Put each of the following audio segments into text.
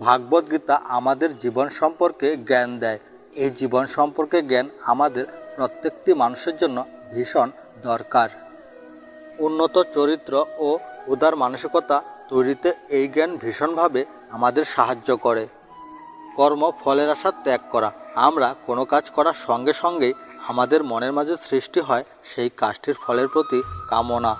ভাগবত গীতা আমাদের জীবন সম্পর্কে জ্ঞান দেয়। এই জীবন সম্পর্কে জ্ঞান আমাদের প্রত্যেকটি মানুষের জন্য ভীষণ দরকার। উন্নত চরিত্র ও উদার মানসিকতা তৈরিতে এই জ্ঞান ভীষণভাবে আমাদের সাহায্য করে। কর্ম ফলের আশা ত্যাগ করা। আমরা কোনো কাজ করার সঙ্গে সঙ্গেই আমাদের মনের মাঝে সৃষ্টি হয় সেই কাজটির ফলের প্রতি কামনা।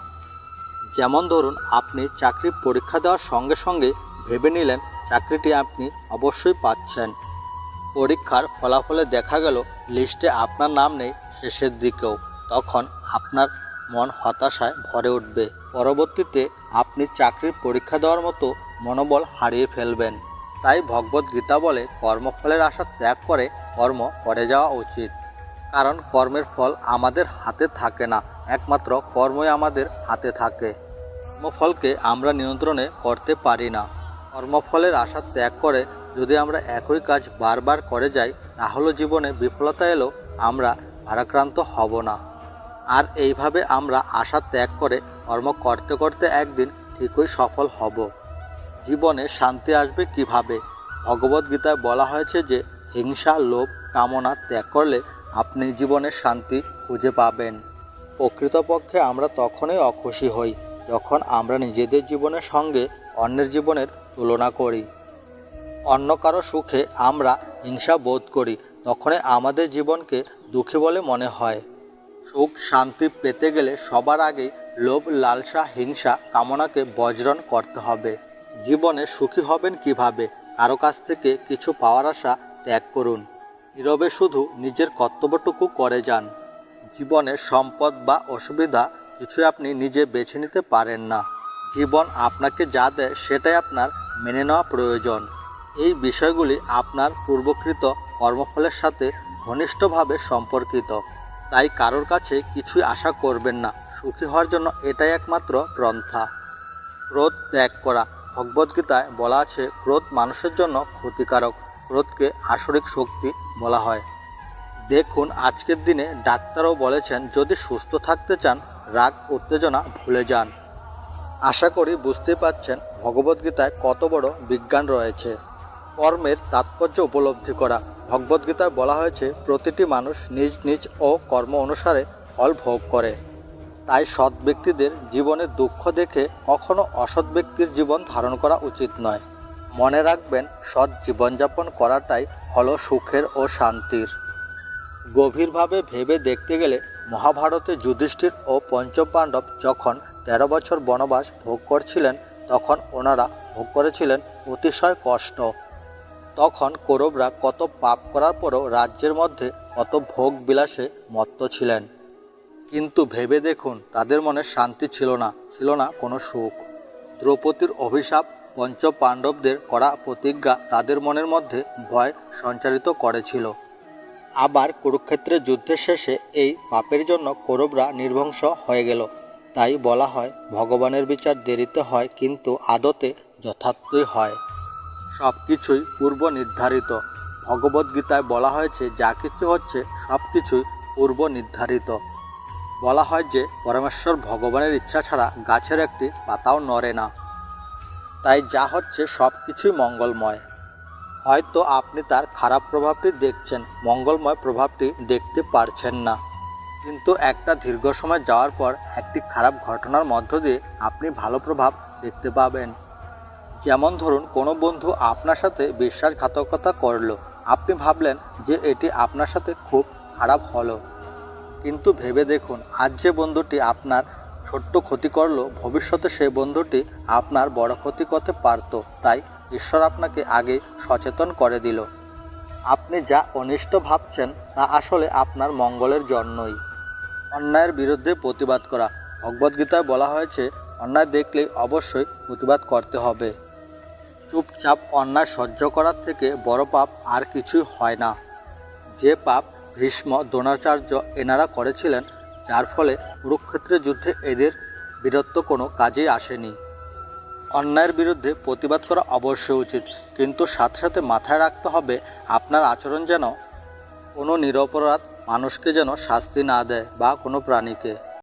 যেমন ধরুন, আপনি চাকরির পরীক্ষা দেওয়ার সঙ্গে সঙ্গে ভেবে নিলেন চাকরিটি আপনি অবশ্যই পাচ্ছেন। পরীক্ষার ফলাফলে দেখা গেল লিস্টে আপনার নাম নেই শেষের দিকেও, তখন আপনার মন হতাশায় ভরে উঠবে। পরবর্তীতে আপনি চাকরির পরীক্ষা দেওয়ার মতো মনোবল হারিয়ে ফেলবেন। তাই ভগবত গীতা বলে কর্মফলের আশা ত্যাগ করে কর্ম করে যাওয়া উচিত। কারণ কর্মের ফল আমাদের হাতে থাকে না, একমাত্র কর্মই আমাদের হাতে থাকে। কর্মফলকে আমরা নিয়ন্ত্রণে করতে পারি না। কর্মফলের আশা ত্যাগ করে যদি আমরা একই কাজ বারবার করে যাই, তাহলে জীবনে বিফলতা এলেও আমরা ভারাক্রান্ত হব না। আর এইভাবে আমরা আশা ত্যাগ করে কর্ম করতে করতে একদিন ঠিকই সফল হব। জীবনে শান্তি আসবে কিভাবে? ভগবদ্গীতায় বলা হয়েছে যে হিংসা, লোভ, কামনা ত্যাগ করলে আপনি জীবনে শান্তি খুঁজে পাবেন। প্রকৃতপক্ষে আমরা তখনই অখুশি হই যখন আমরা নিজেদের জীবনের সঙ্গে অন্যের জীবনের তুলনা করি। অন্য কারো সুখে আমরা হিংসা বোধ করি, তখনই আমাদের জীবনকে দুঃখী বলে মনে হয়। সুখ শান্তি পেতে গেলে সবার আগেই লোভ, লালসা, হিংসা, কামনাকে বর্জন করতে হবে। জীবনে সুখী হবেন কিভাবে? কারো কাছ থেকে কিছু পাওয়ার আশা ত্যাগ করুন। নীরবে শুধু নিজের কর্তব্যটুকু করে যান। জীবনে সম্পদ বা অসুবিধা কিছুই আপনি নিজে বেছে নিতে পারেন না। জীবন আপনাকে যা দেয় সেটাই আপনার মেনে নেওয়া প্রয়োজন। এই বিষয়গুলি আপনার পূর্বকৃত কর্মফলের সাথে ঘনিষ্ঠভাবে সম্পর্কিত। তাই কারোর কাছে কিছুই আশা করবেন না। সুখী হওয়ার জন্য এটাই একমাত্র পন্থা। ক্রোধ ত্যাগ করা। ভগবদ্গীতায় বলা আছে ক্রোধ মানুষের জন্য ক্ষতিকারক। ক্রোধকে আসরিক শক্তি বলা হয়। দেখুন, আজকের দিনে ডাক্তারও বলেছেন যদি সুস্থ থাকতে চান রাগ উত্তেজনা ভুলে যান। আশা করি বুঝতে পারছেন ভগবদ্গীতায় কত বড় বিজ্ঞান রয়েছে। কর্মের তাৎপর্য উপলব্ধি করা। ভগবদ্গীতায় বলা হয়েছে প্রতিটি মানুষ নিজ নিজ ও কর্ম অনুসারে ফল ভোগ করে। তাই সৎ ব্যক্তিদের জীবনে দুঃখ দেখে কখনো অসৎ ব্যক্তির জীবন ধারণ করা উচিত নয়। মনে রাখবেন, সৎ জীবনযাপন করাটাই হলো সুখের ও শান্তির। গভীরভাবে ভেবে দেখতে গেলে মহাভারতে যুধিষ্ঠির ও পঞ্চপাণ্ডব যখন 13 বছর বনবাস ভোগ করছিলেন, তখন ওনারা ভোগ করেছিলেন অতিশয় কষ্ট। তখন কৌরবরা কত পাপ করার পরও রাজ্যের মধ্যে কত ভোগ বিলাসে মত্ত ছিলেন। কিন্তু ভেবে দেখুন, তাদের মনে শান্তি ছিল না, ছিল না কোনো সুখ। দ্রৌপদীর অভিশাপ, পঞ্চপাণ্ডবদের করা প্রতিজ্ঞা তাদের মনের মধ্যে ভয় সঞ্চারিত করেছিল। আবার কুরুক্ষেত্রের যুদ্ধের শেষে এই পাপের জন্য কৌরবরা নির্বংশ হয়ে গেল। তাই বলা হয় ভগবানের বিচার দেরিতে হয়, কিন্তু আদতে যথার্থই হয়। সব কিছুই পূর্ব নির্ধারিত। ভগবদ্গীতায় বলা হয়েছে যা কিছু হচ্ছে সব কিছুই পূর্ব নির্ধারিত। বলা হয় যে পরমেশ্বর ভগবানের ইচ্ছা ছাড়া গাছের একটি পাতাও নড়ে না। তাই যা হচ্ছে সব কিছুই মঙ্গলময়। হয়তো আপনি তার খারাপ প্রভাবটি দেখছেন, মঙ্গলময় প্রভাবটি দেখতে পারছেন না। কিন্তু একটা দীর্ঘ সময় যাওয়ার পর একটি খারাপ ঘটনার মধ্য দিয়ে আপনি ভালো প্রভাব দেখতে পাবেন। যেমন ধরুন, কোনো বন্ধু আপনার সাথে বিশ্বাসঘাতকতা করলো। আপনি ভাবলেন যে এটি আপনার সাথে খুব খারাপ হলো, কিন্তু ভেবে দেখুন আজ যে বন্ধুটি আপনার ছোট্ট ক্ষতি করলো, ভবিষ্যতে সেই বন্ধুটি আপনার বড় ক্ষতি করতে পারত। তাই ঈশ্বর আপনাকে আগে সচেতন করে দিল। আপনি যা অনিষ্ট ভাবছেন তা আসলে আপনার মঙ্গলের জন্যই। অন্যায়ের বিরুদ্ধে প্রতিবাদ করা। ভগবদ্গীতায় বলা হয়েছে অন্যায় দেখলেই অবশ্যই প্রতিবাদ করতে হবে। চুপচাপ অন্যায় সহ্য করার থেকে বড় পাপ আর কিছুই হয় না। যে পাপ ভীষ্ম, দ্রোণাচার্য এনারা করেছিলেন, যার ফলে কুরুক্ষেত্রের যুদ্ধে এদের বীরত্ব কোনো কাজেই আসেনি। অন্যায়ের বিরুদ্ধে প্রতিবাদ করা অবশ্যই উচিত, কিন্তু সাথে সাথে মাথায় রাখতে হবে আপনার আচরণ যেন কোনো নিরপরাধ মানুষকে যেন শাস্তি না দেয় বা কোনো প্রাণীকে।